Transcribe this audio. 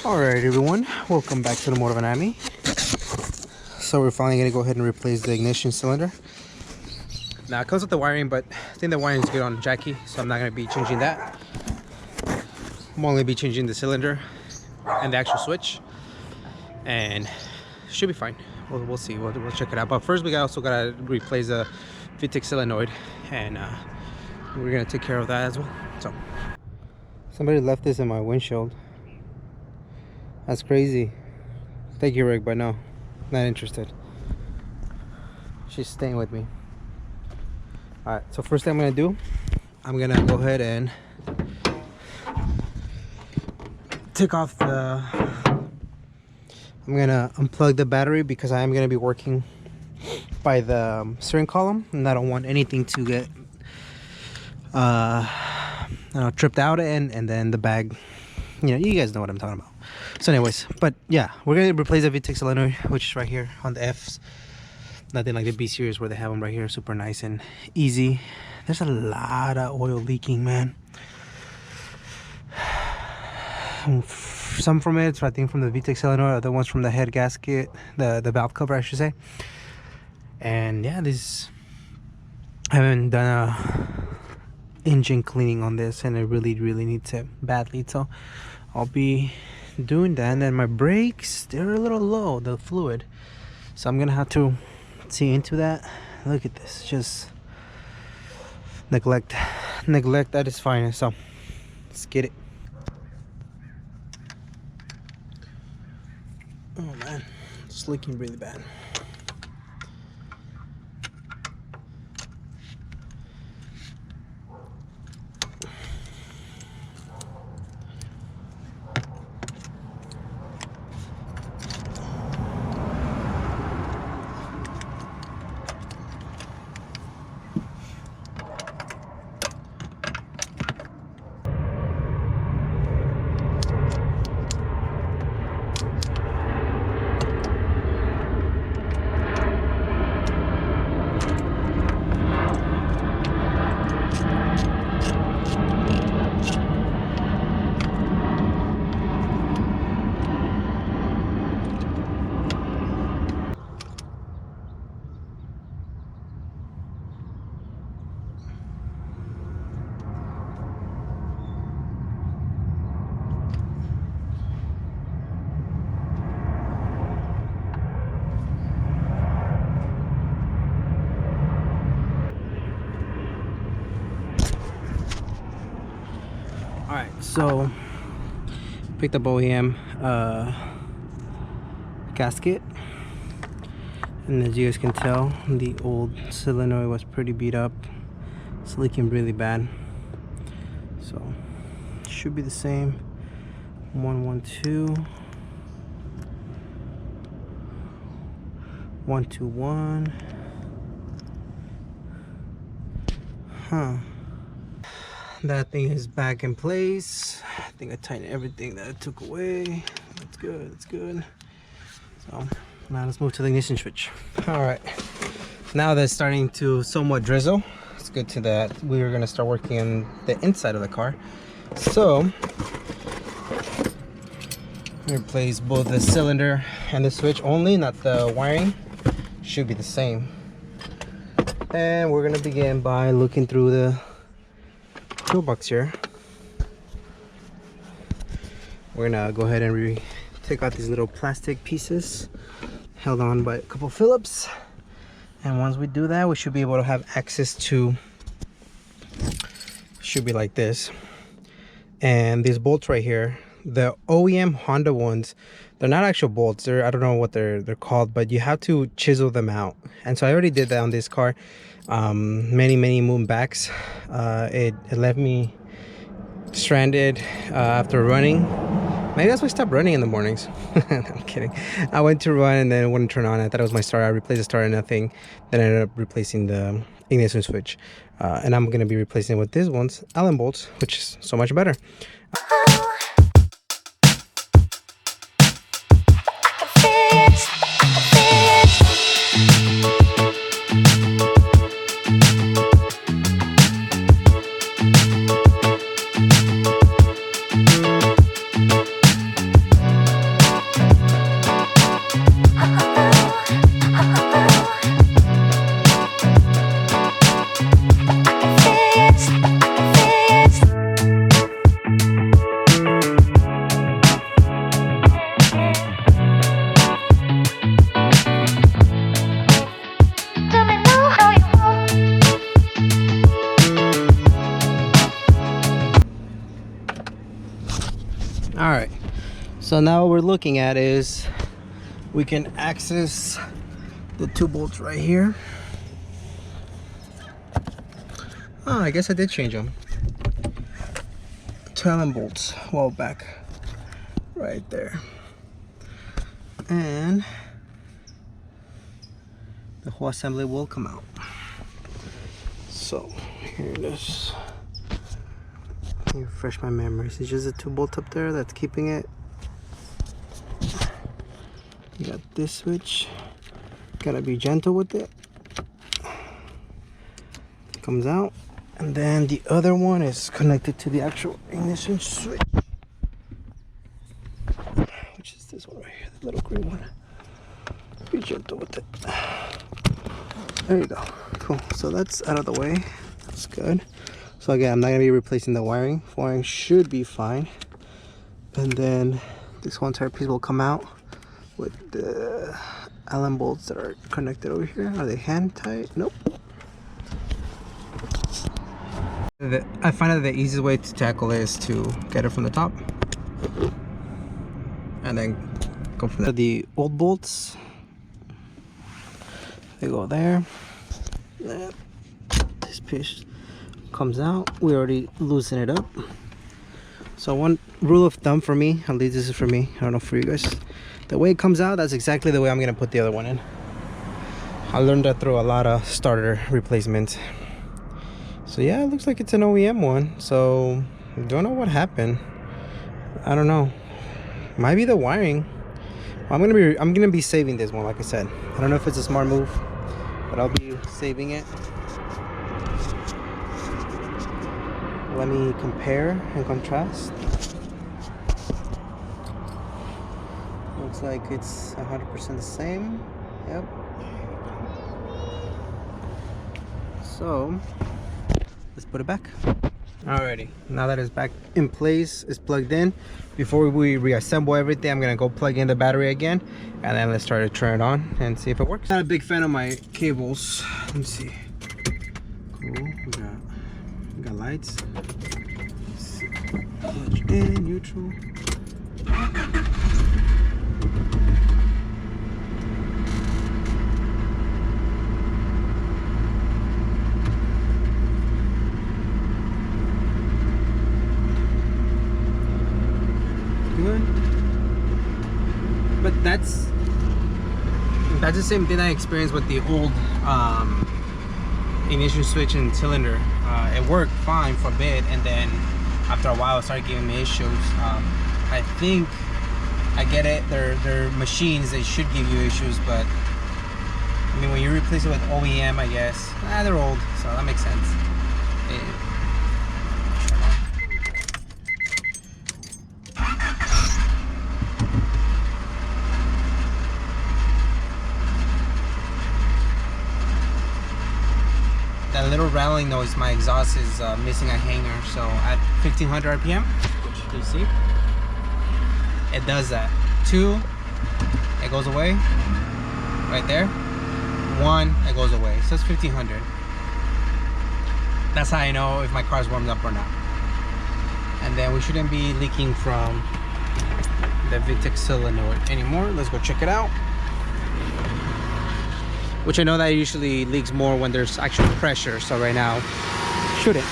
Alright everyone, welcome back to the Motor Anatomy. So we're finally going to go ahead and replace the ignition cylinder. Now it comes with the wiring, but I think the wiring is good on Jackie, so I'm not going to be changing that. I'm only be changing the cylinder and the actual switch, and should be fine. We'll see, we'll check it out. But first we also got to replace the VTEC solenoid, and we're going to take care of that as well. So somebody left this in my windshield. That's crazy. Thank you, Rick, but no, not interested. She's staying with me. All right, so first thing I'm gonna do, I'm gonna go ahead and take off the, I'm gonna unplug the battery because I am gonna be working by the steering column, and I don't want anything to get tripped out and then the bag, you guys know what I'm talking about. So anyways, but yeah, we're gonna replace the VTEC solenoid, which is right here on the F's. Nothing like the B series where they have them right here, super nice and easy. There's a lot of oil leaking, man. Some from it, I think from the VTEC solenoid, other ones from the head gasket, the valve cover, I should say. And yeah, I haven't done a engine cleaning on this, and I really needs it badly. So I'll be doing that. And then my brakes, they're a little low, the fluid, so I'm gonna have to see into that. Look at this, just neglect at its finest. So let's get it. Oh man, it's leaking really bad. Alright, so picked up OEM gasket, and as you guys can tell, the old solenoid was pretty beat up. It's leaking really bad, so should be the same. 112, 121. That thing is back in place. I think I tightened everything that I took away. That's good, that's good. So now let's move to the ignition switch. All right, now that it's starting to somewhat drizzle, it's good to that we're gonna start working on the inside of the car. So replace both the cylinder and the switch only, not the wiring. Should be the same. And we're gonna begin by looking through the toolbox here. We're gonna go ahead and take out these little plastic pieces held on by a couple Phillips, and once we do that, we should be able to have access to, should be like this. And these bolts right here, the OEM Honda ones, they're not actual bolts. I don't know what they're called, but you have to chisel them out. And so I already did that on this car many moon backs. It left me stranded after running. Maybe that's why I stopped running in the mornings. I'm kidding. I went to run and then it wouldn't turn on. I thought it was my starter. I replaced the starter and nothing. Then I ended up replacing the ignition switch. And I'm going to be replacing it with this one's Allen bolts, which is so much better. So now what we're looking at is we can access the 2 bolts right here. Oh, I guess I did change them. 2 Allen bolts a while back, right there. And the whole assembly will come out. So here it is. Let me refresh my memories. It's just a 2 bolt up there that's keeping it. You got this switch. Gotta be gentle with it. Comes out. And then the other one is connected to the actual ignition switch, which is this one right here, the little green one. Be gentle with it. There you go. Cool. So that's out of the way. That's good. So again, I'm not gonna be replacing the wiring. Wiring should be fine. And then this one entire piece will come out with the Allen bolts that are connected over here. Are they hand tight? Nope. I find that the easiest way to tackle is to get it from the top and then go from there. The old bolts, they go there. This piece comes out. We already loosen it up. So one rule of thumb for me, at least this is for me, I don't know for you guys, the way it comes out, that's exactly the way I'm gonna put the other one in. I learned that through a lot of starter replacements. So yeah, it looks like it's an OEM one. So don't know what happened. I don't know. Might be the wiring. I'm gonna be saving this one, like I said. I don't know if it's a smart move, but I'll be saving it. Let me compare and contrast. Looks like it's 100% the same. Yep. So let's put it back. Alrighty, now that it's back in place, it's plugged in. Before we reassemble everything, I'm gonna go plug in the battery again, and then let's try to turn it on and see if it works. Not a big fan of my cables. Let me see. Cool. We got lights. Let's see. Plug in, neutral. Good. But that's the same thing I experienced with the old ignition switch and cylinder. It worked fine for a bit, and then after a while it started giving me issues. I think I get it, they're machines, they should give you issues, but I mean, when you replace it with OEM, I guess they're old, so that makes sense. That little rattling noise, my exhaust is missing a hanger. So at 1500 RPM, which you see, it does that. 2, it goes away, right there. 1, it goes away. So it's 1500. That's how I know if my car's warmed up or not. And then we shouldn't be leaking from the VTEC solenoid anymore. Let's go check it out. Which I know that usually leaks more when there's actual pressure, so right now shouldn't.